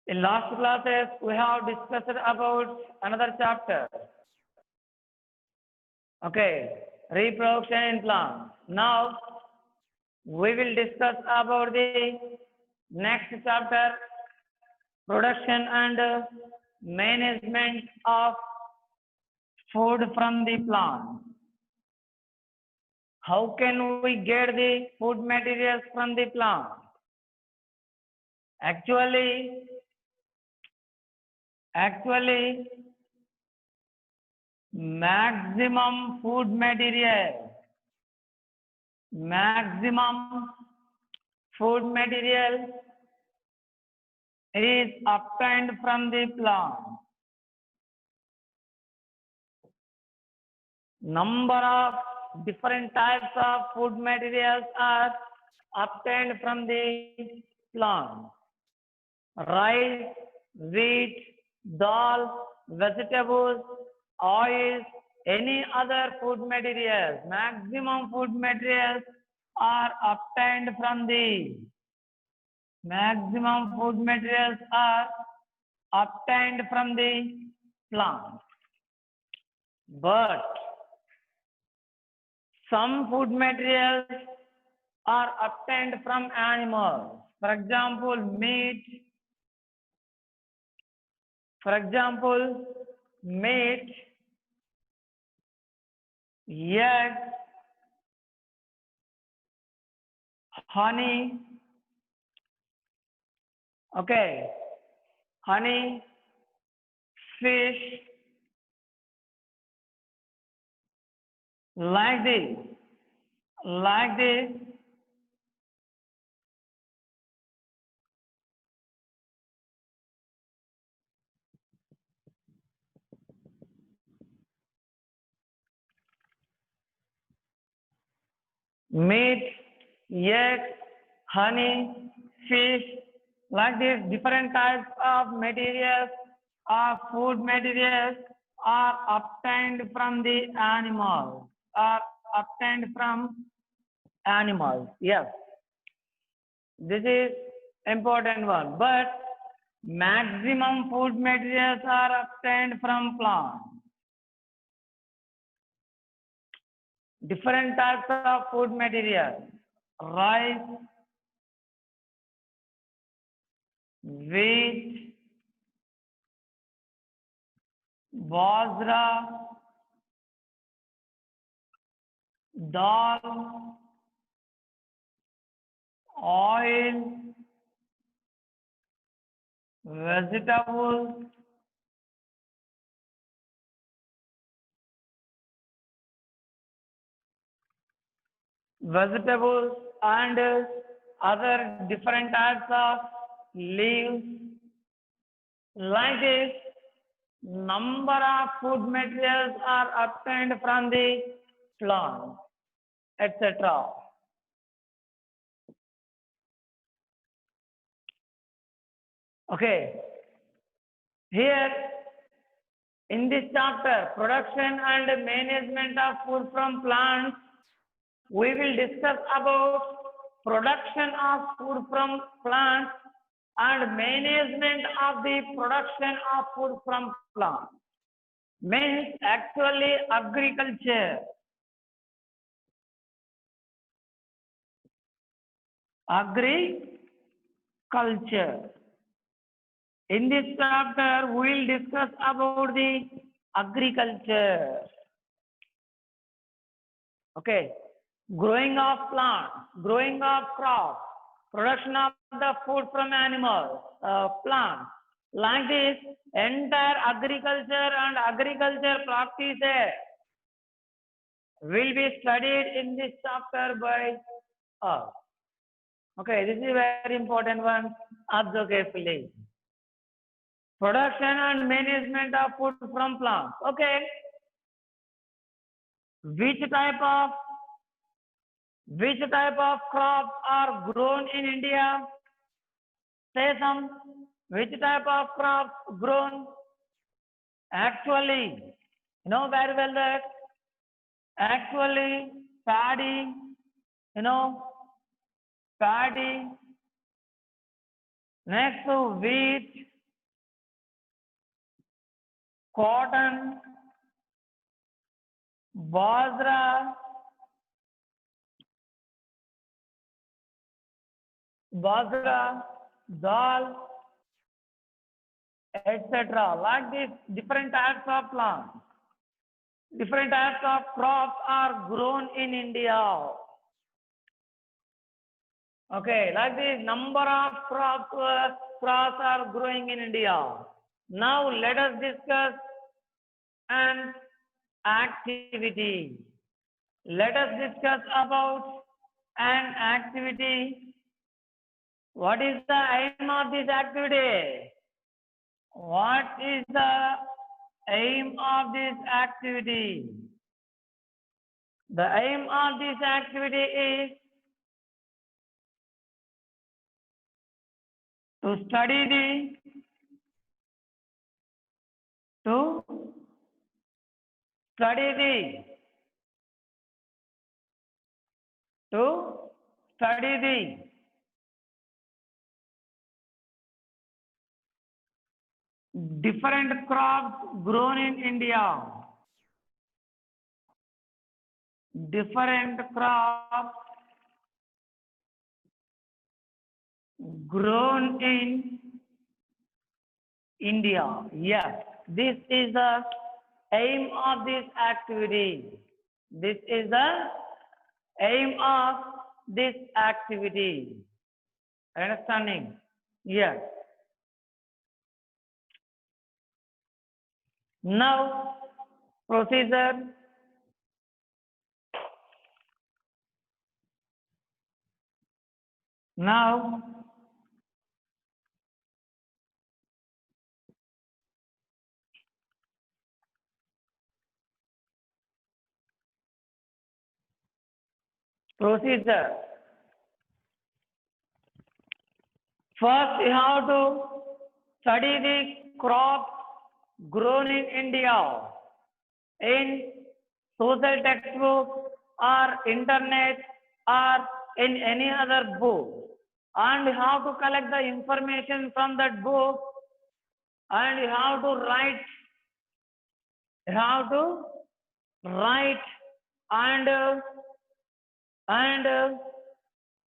In last classes, we have discussed about another chapter. Okay, reproduction in plants. Now, we will discuss about the next chapter, production and management of food from the plant. How can we get the food materials from the plant? Actually, maximum food material is obtained from the plant. Number of different types of food materials are obtained from the plant. Rice, wheat, dal, vegetables, oils, any other food materials. Maximum food materials are obtained from the plant. But some food materials are obtained from animals. For example, meat, eggs, honey, fish, like this. Meat, eggs, honey, fish, like this, different types of materials or food materials are obtained from the animals. Yes, this is important one. But maximum food materials are obtained from plants. Different types of food materials: rice, wheat, bajra, dal, oil, vegetables, and other different types of leaves. Like this, number of food materials are obtained from the plant, etc. Okay, here in this chapter, production and management of food from plants, we will discuss about production of food from plants and management of the production of food from plants. Means actually agriculture. In this chapter, we will discuss about the agriculture. Okay, growing of plants, growing of crops, production of the food from animals, plants. Like this, entire agriculture and agriculture practices will be studied in this chapter by us. Okay, this is a very important one. Observe carefully. Production and management of food from plants. Okay. Which type of crops are grown in India? Say some. Which type of crops grown? Actually, you know very well that actually paddy, next to wheat, cotton, bajra, dal, etc. Like this, different types of plants, different types of crops are grown in India. Okay, like this, number of crops are growing in India. Now let us discuss an activity. Let us discuss about an activity. What is the aim of this activity? What is the aim of this activity? The aim of this activity is to study to study to study different crops grown in India. Different crops grown in India. Yes, this is the aim of this activity. This is the aim of this activity. Understanding? Yes. Now, procedure. Now, procedure. First, you have to study the crops grown in India in social textbook or internet or in any other book, and you have to collect the information from that book, and you have to write, you have to write and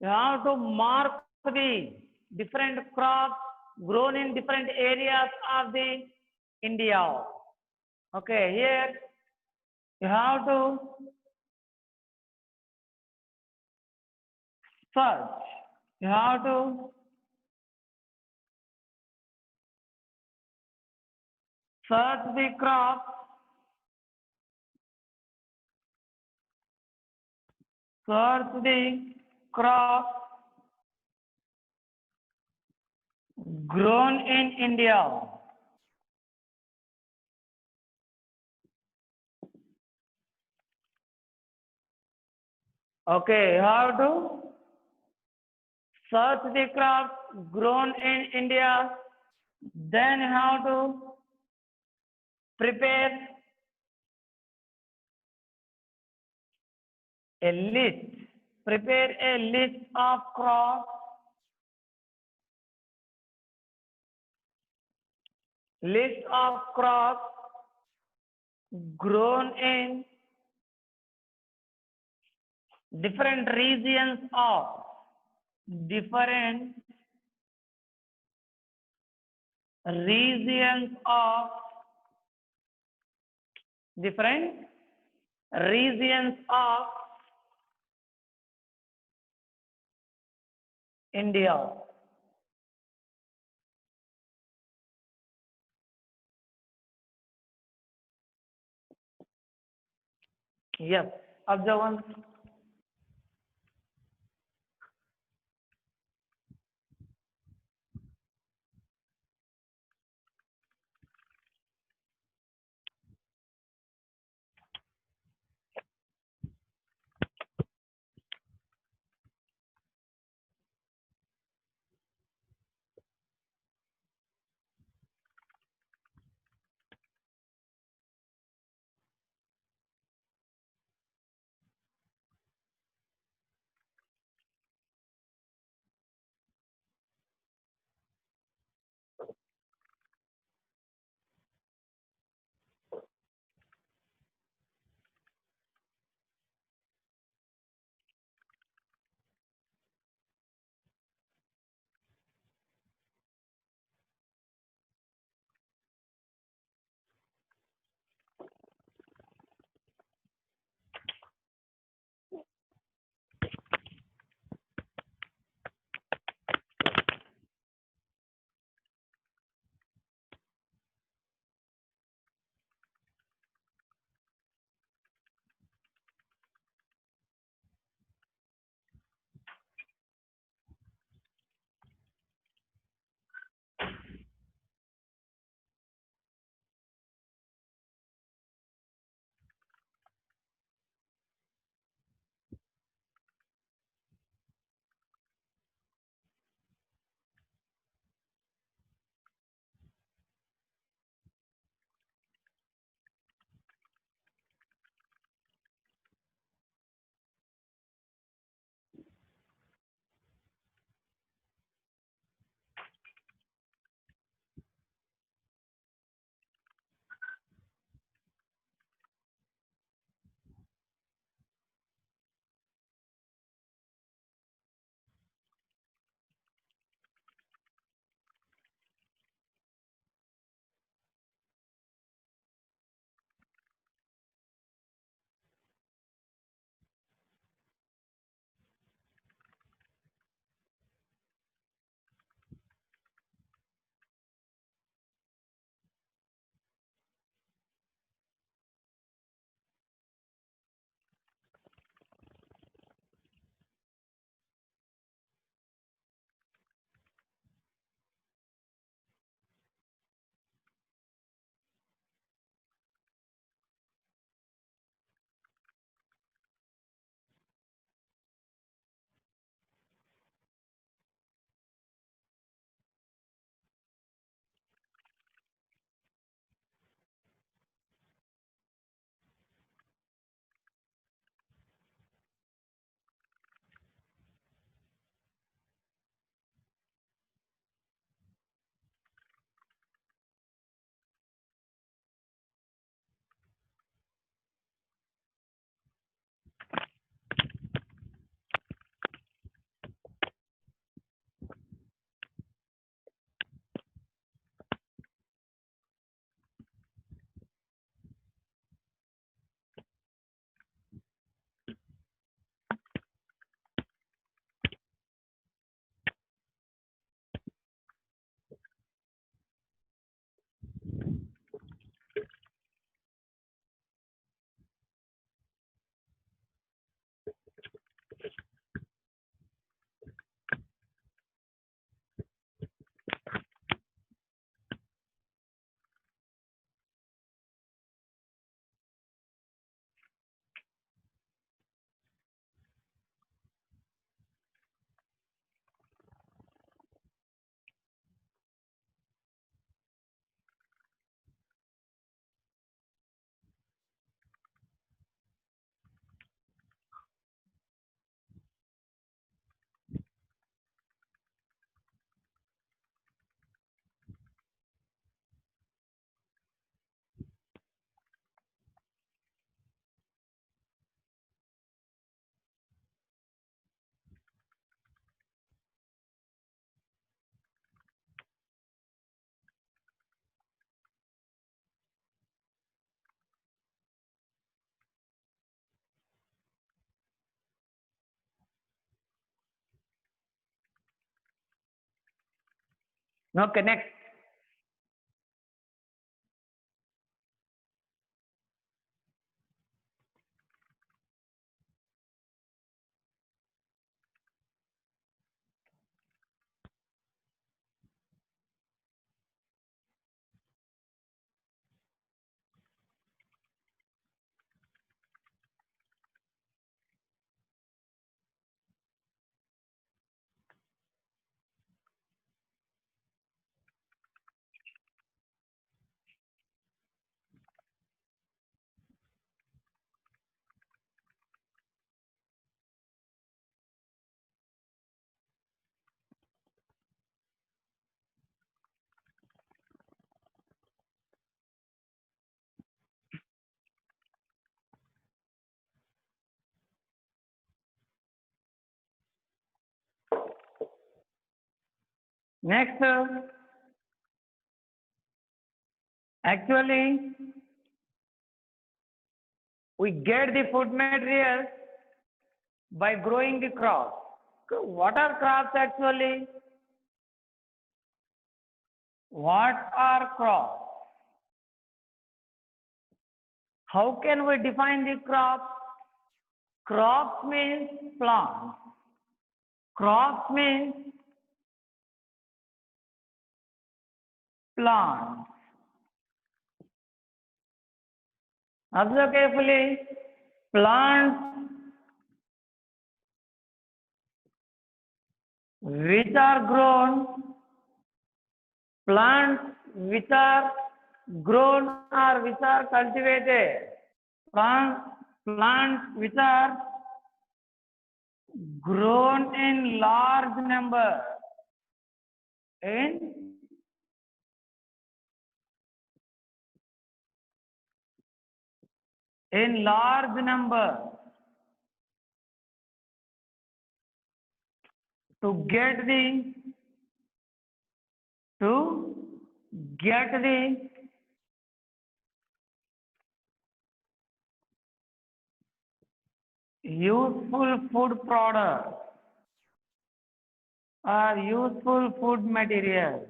you have to mark the different crops grown in different areas of the India. Okay, here you have to search. You have to search the crop, search the crop grown in India. Okay, you have to search the crops grown in India. Then you have to prepare a list. Prepare a list of crops. List of crops grown in different regions of different regions of different regions of India. Yes, observe. Okay, next. Next, actually, we get the food materials by growing the crops. What are crops actually? What are crops? How can we define the crop? Crops means plants. Crops means plants. Observe carefully. Plants which are grown, plants which are grown or which are cultivated, plants which are grown in large number, in large number, to get the useful food product or useful food material.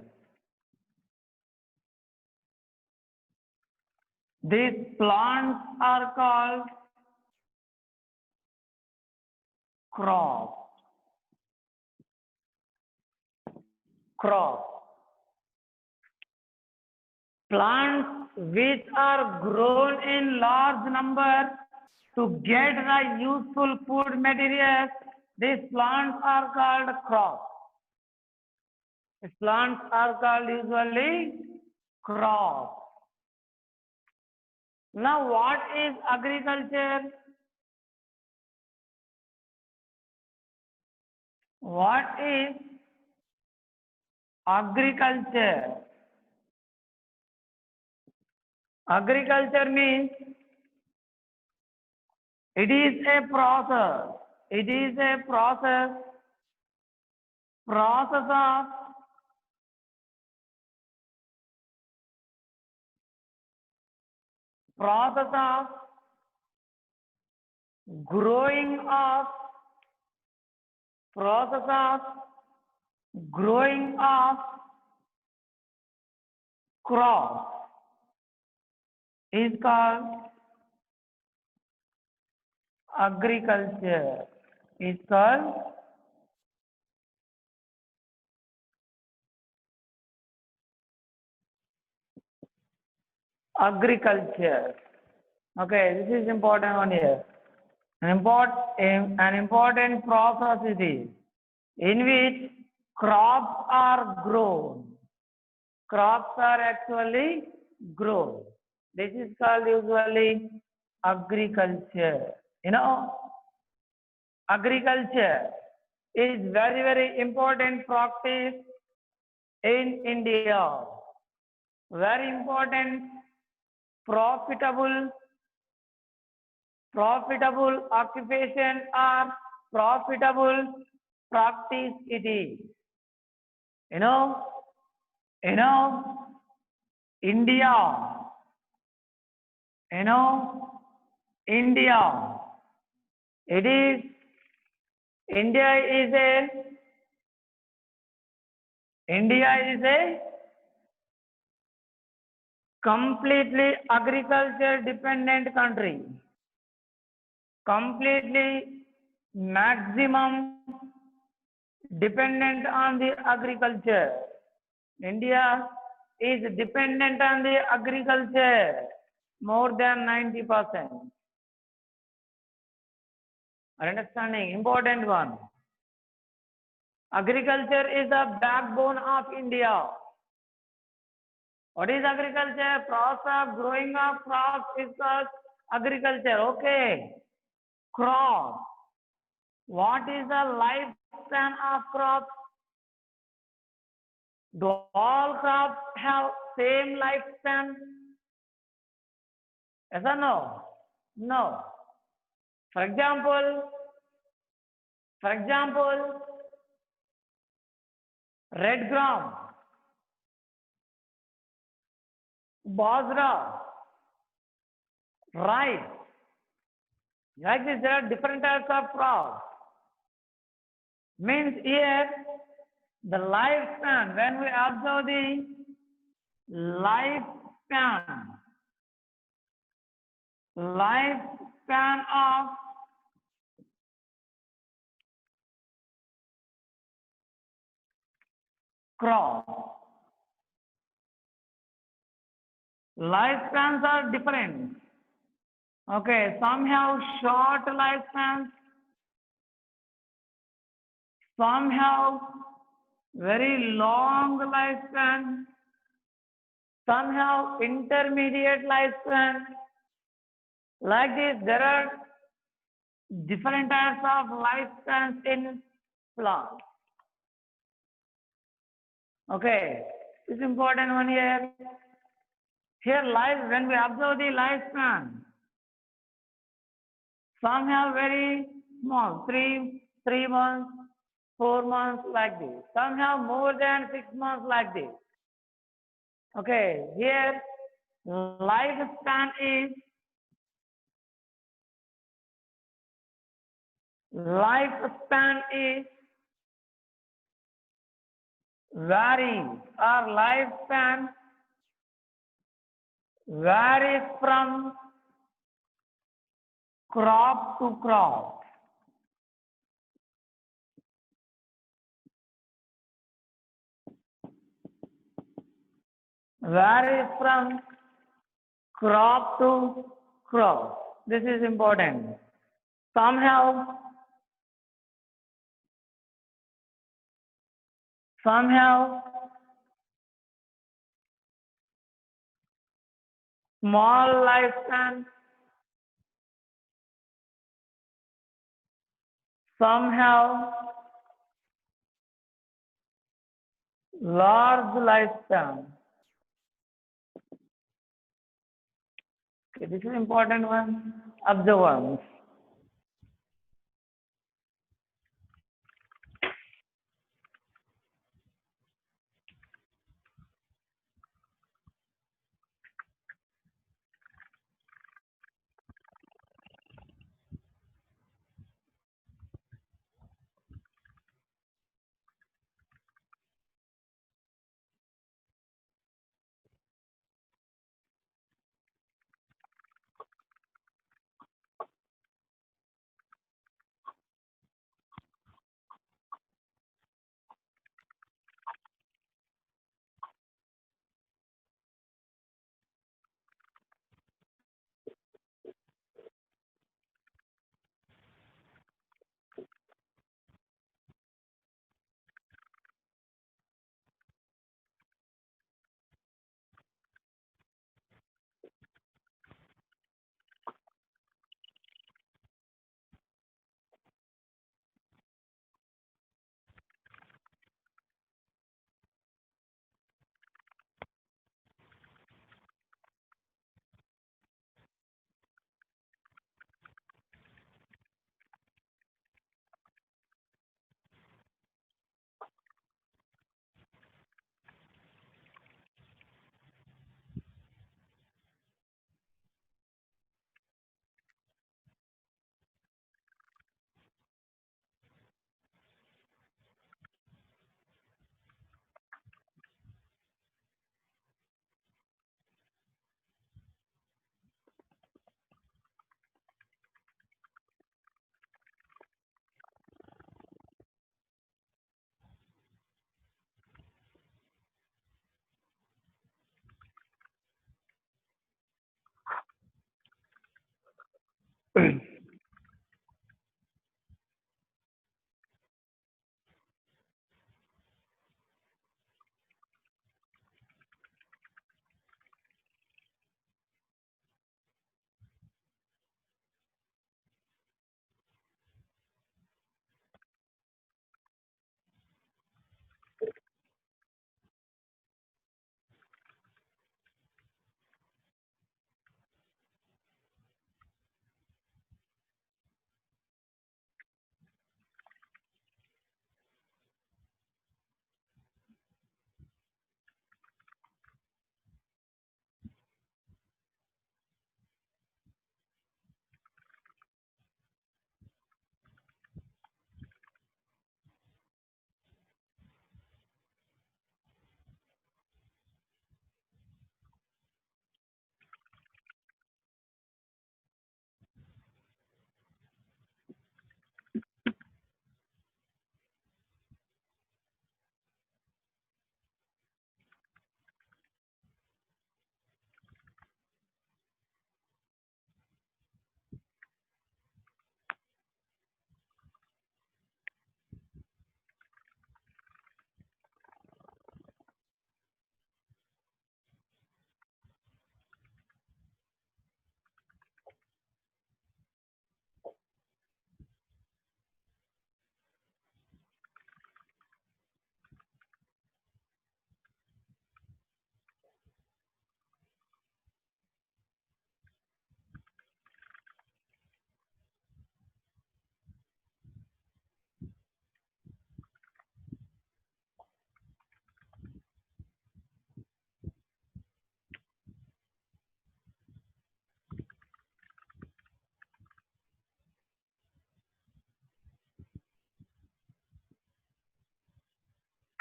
These plants are called crops. Plants which are grown in large number to get the useful food materials, these plants are called crops. These plants are called usually crops. Now, what is agriculture? What is agriculture? Agriculture means it is a process. It is a process of growing of crops is called agriculture. Is called agriculture. Okay, this is important one here. An important process it is, in which crops are grown. Crops are actually grown. This is called usually agriculture. You know, agriculture is very, very important practice in India. Very important, profitable occupation or profitable practice it is. You know, India, India, it is, India is India is a completely agriculture dependent country. Completely maximum dependent on the agriculture. India is dependent on the agriculture more than 90%. Understanding? Important one. Agriculture is the backbone of India. What is agriculture? Process of growing of crops is called agriculture. Okay. Crop. What is the lifespan of crops? Do all crops have same lifespan? Yes or no? No. For example, red gram, bajra, rice. Like this, there are different types of crops. Means here, the lifespan, when we observe the lifespan of crop, lifespans are different. Okay, some have short lifespans, some have very long lifespan, some have intermediate lifespan. Like this, there are different types of lifespans in plants. Okay, this is important one here. Here, when we observe the lifespan, some have very small, three months, 4 months like this. Some have more than 6 months like this. Okay, here lifespan is varies, or lifespan varies from crop to crop. Varies from crop to crop. This is important. Some have small lifespan, some have large lifespan. Okay, this is important one. Observe.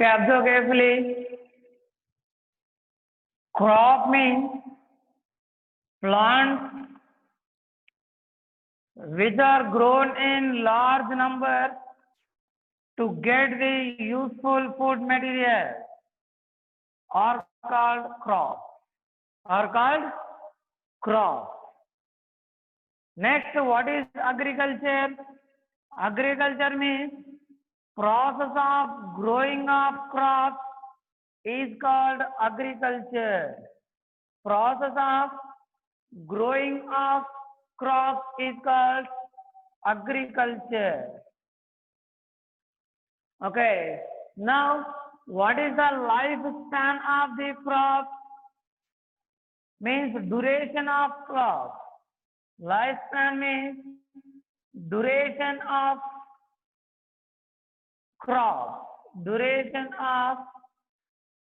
Okay, observe carefully. Crop means plants which are grown in large number to get the useful food material are called crops. Are called crops. Next, what is agriculture? Agriculture means process of growing of crops is called agriculture. Process of growing of crops is called agriculture. Okay. Now, what is the lifespan of the crop? Means duration of crop. Lifespan means duration of crop. Duration of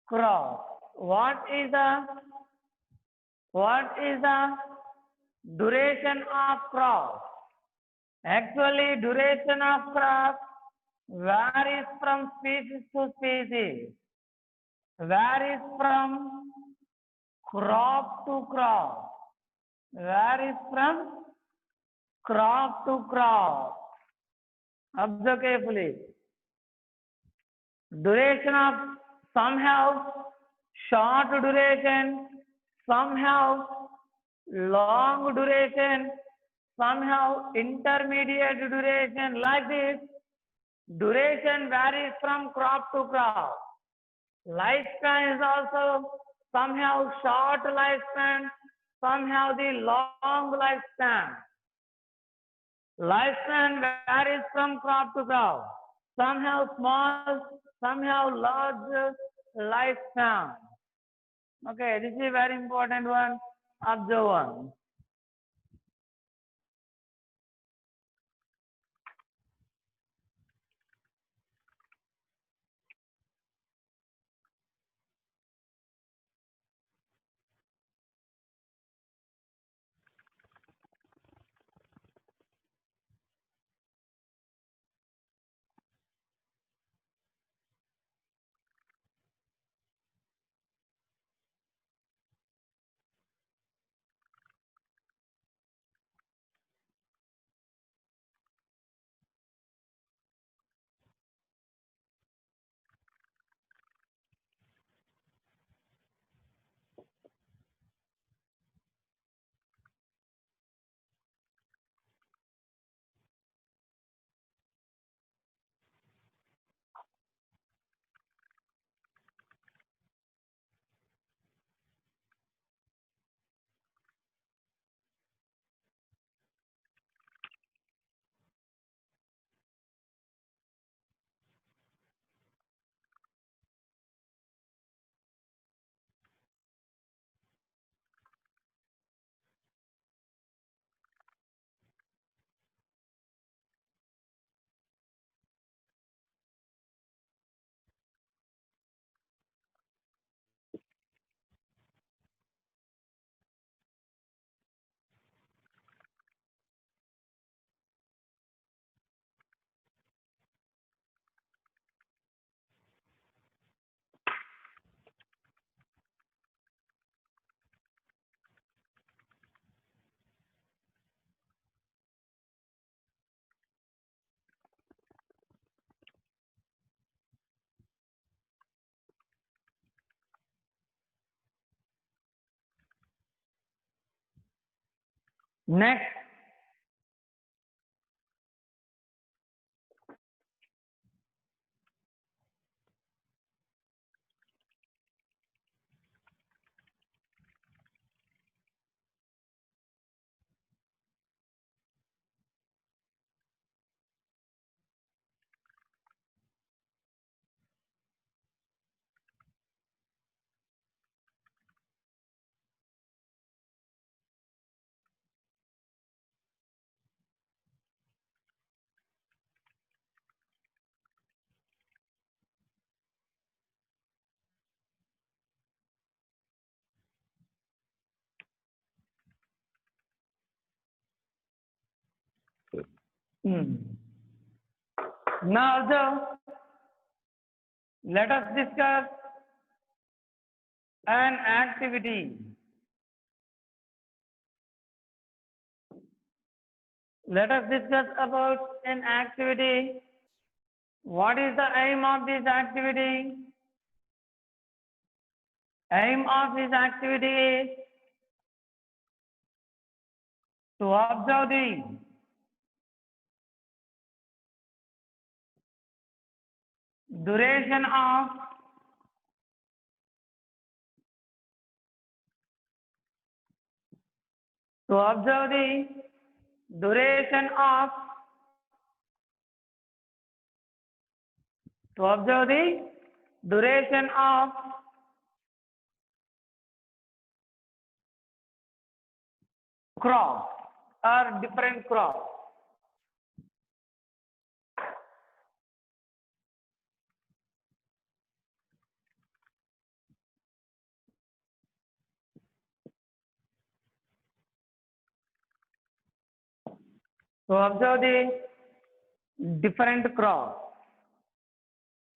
crop. What is the duration of crop? Actually, duration of crop varies from species to species. Varies from crop to crop. Varies from crop to crop. Observe carefully. Duration of some have short duration, some have long duration, some have intermediate duration. Like this, duration varies from crop to crop. Lifespan is also, some have short lifespan, some have the long lifespan. Lifespan varies from crop to crop. Some have small, some have large lifespan. Okay, this is a very important one. Observe one. Next, now let us discuss an activity. Let us discuss about an activity. What is the aim of this activity? Aim of this activity is to observe the duration of duration of to observe the duration of crops or different crops. To observe the different crops.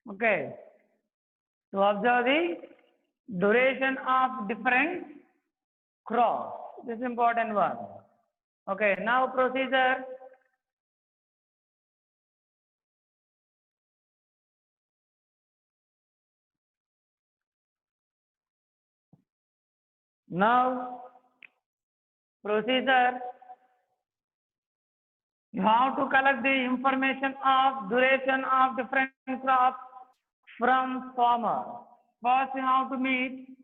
Okay. To observe the duration of different crops. This is important one. Okay. Now procedure. Now procedure. You have to collect the information of duration of different crops from farmer. First you have to meet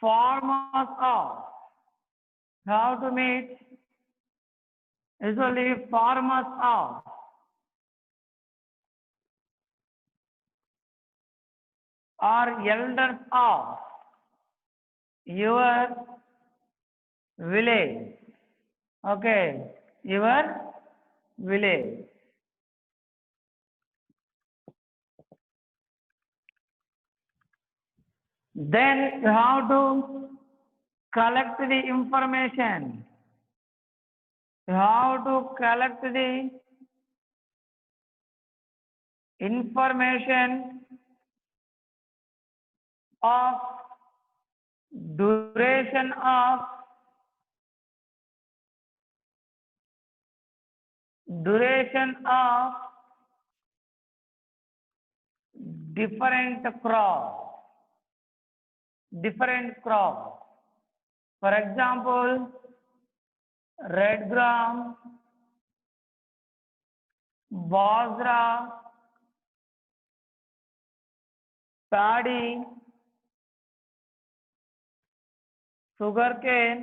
farmers of. How to meet usually farmers of. Or elders of your village. Okay, your village. Then you have to collect the information. You have to collect the information of duration of different crop. For example, red gram, bajra, paddy, sugarcane,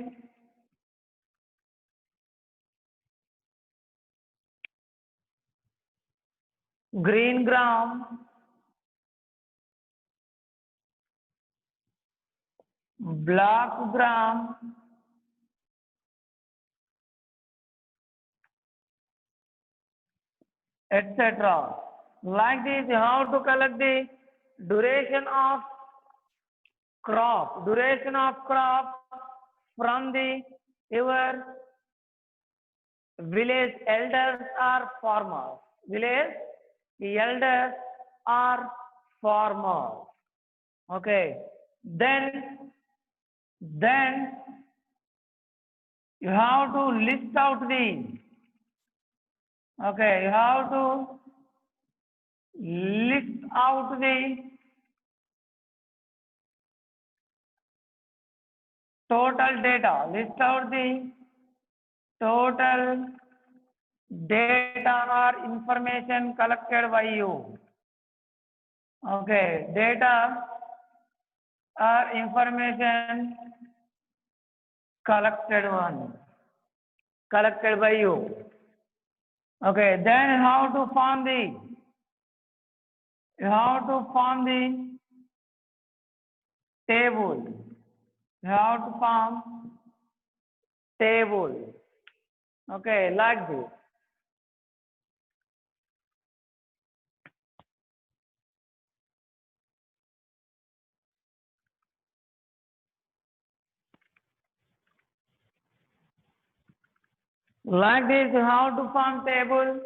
green gram, black gram, etc. Like this, you have to collect the duration of crop from the your village elders or farmers. Village elders or farmers. Okay. Then you have to list out the. Okay, you have to list out the total data. List out the total data or information collected by you. Okay, data or information collected collected by you. Okay, then how to form the table. You have to form table. Okay, like this. Like this, you have to form table.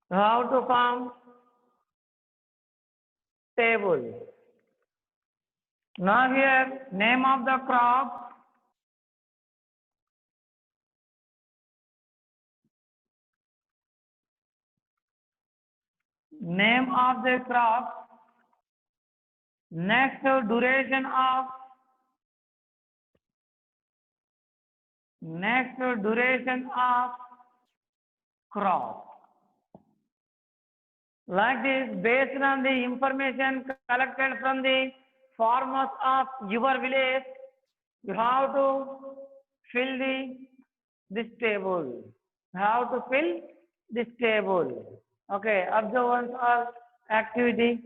You have to form table. Now here, name of the crop, name of the crop, next duration of crop. Like this, based on the information collected from the farmers of your village, you have to fill this table. You have to fill this table. Okay, observance or activity.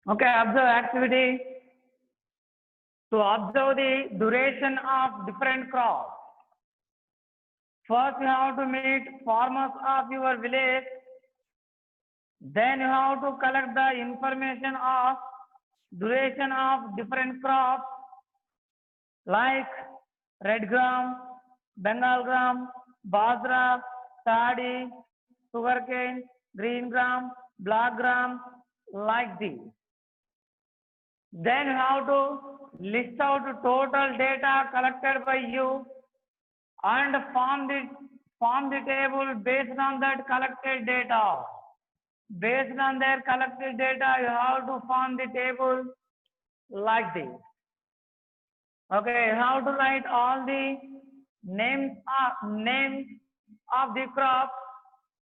Okay, observe activity. To observe the duration of different crops. First, you have to meet farmers of your village. Then you have to collect the information of duration of different crops like red gram, Bengal gram, bajra, paddy, sugarcane, green gram, black gram, like this. Then you have to list out total data collected by you and form the table based on that collected data. Based on their collected data, you have to form the table like this. Okay, you have to write all the names of the crop,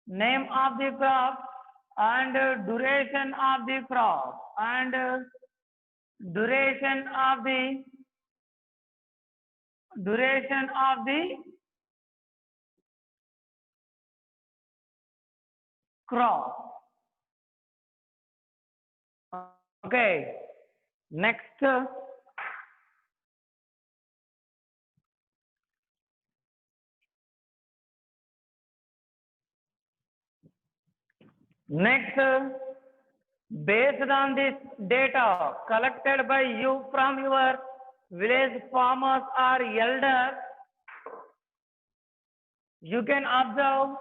name of the crop, and duration of the crop, and duration of the crop. Okay, next. Next, based on this data collected by you from your village farmers or elders, you can observe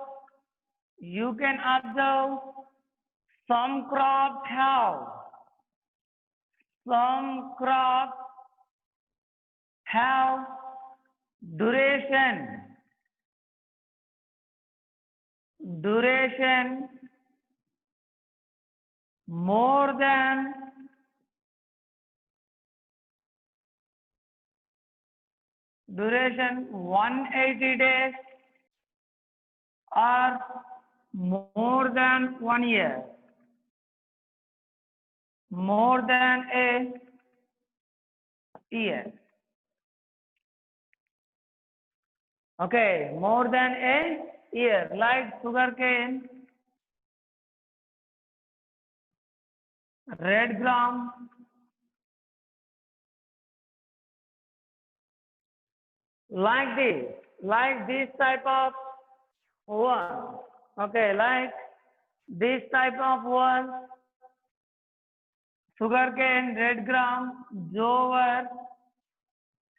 some crops have duration more than 180 days or more than 1 year. More than a year. Okay, more than a year, like sugarcane, red gram, like this type of one. Okay, like this type of one, sugarcane, red gram, jowar,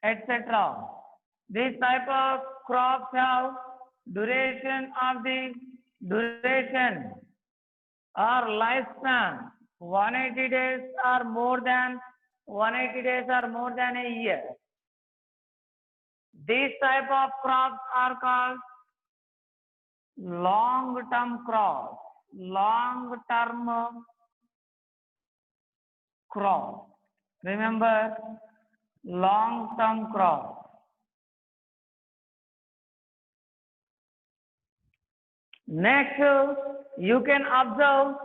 etc. This type of crops have duration or lifespan 180 days or more than 180 days or more than a year. These type of crops are called long-term crops. Long-term crop. Remember, long-term crop. Next, you can observe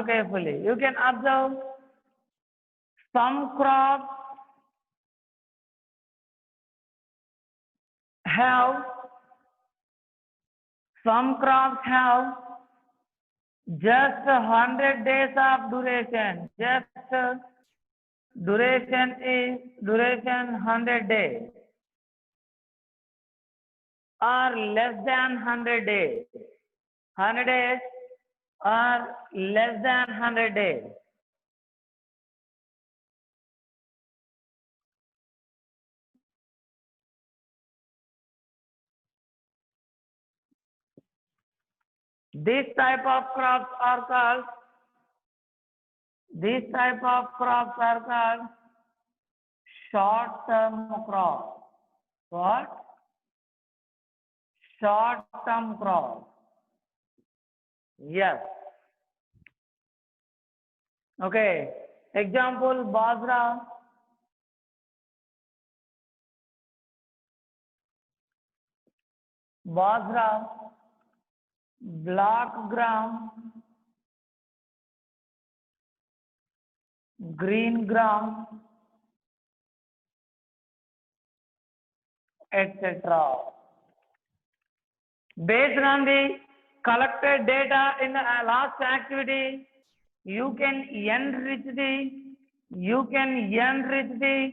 carefully. You can observe some crops have just 100 days of duration. Duration 100 days or less than 100 days. 100 days or less than 100 days. This type of crops are called short-term crops. What? Short-term crops. Yes. Okay. Example, bajra. Black gram, green gram, etc. Based on the collected data in the last activity, you can enrich the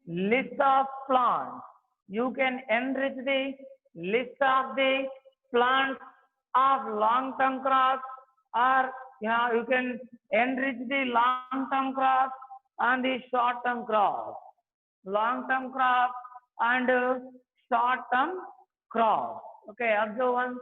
list of plants. You can enrich the list of the plants of long-term crops, or you can enrich the long-term crops and the short-term crops. Long-term crops and short-term crops. Okay, observe one.